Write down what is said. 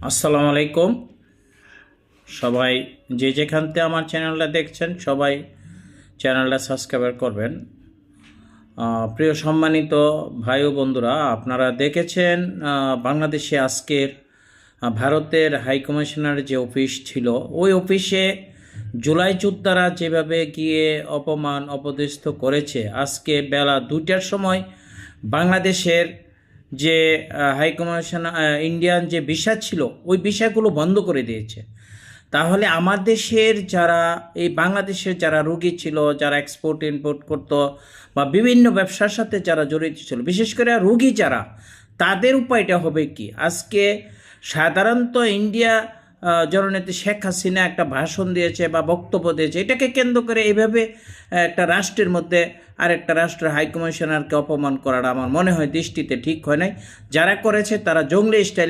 আসসালামু আলাইকুম। সবাই যে যেখানতে আমার চ্যানেলটা দেখছেন সবাই চ্যানেলটা সাবস্ক্রাইব করবেন। প্রিয় সম্মানিত ভাই ও বন্ধুরা, আপনারা দেখেছেন বাংলাদেশে আজকের ভারতের হাই কমিশনার যে অফিস ছিল, ওই অফিসে জুলাই যোদ্ধারা যেভাবে গিয়ে অপমান অপদস্থ করেছে, আজকে বেলা 2টার সময় বাংলাদেশের যে হাই কমিশনার ইন্ডিয়ান যে ভিসা ছিল ওই ভিসাগুলো বন্ধ করে দিয়েছে। তাহলে আমার দেশের যারা এই বাংলাদেশের যারা রোগী ছিল, যারা এক্সপোর্ট ইম্পোর্ট করতো বা বিভিন্ন ব্যবসার সাথে যারা জড়িত ছিল, বিশেষ করে রোগী যারা, তাদের উপায়টা হবে কি? আজকে সাধারণত ইন্ডিয়া জননেত্রী শেখ হাসিনা একটা ভাষণ দিয়েছে বা বক্তব্য দিয়েছে, এটাকে কেন্দ্র করে এইভাবে একটা রাষ্ট্রের মধ্যে আরেকটা রাষ্ট্রের হাইকমিশনারকে অপমান করাটা আমার মনে হয় দৃষ্টিতে ঠিক হয় নাই। যারা করেছে তারা জঙ্গলি স্টাইল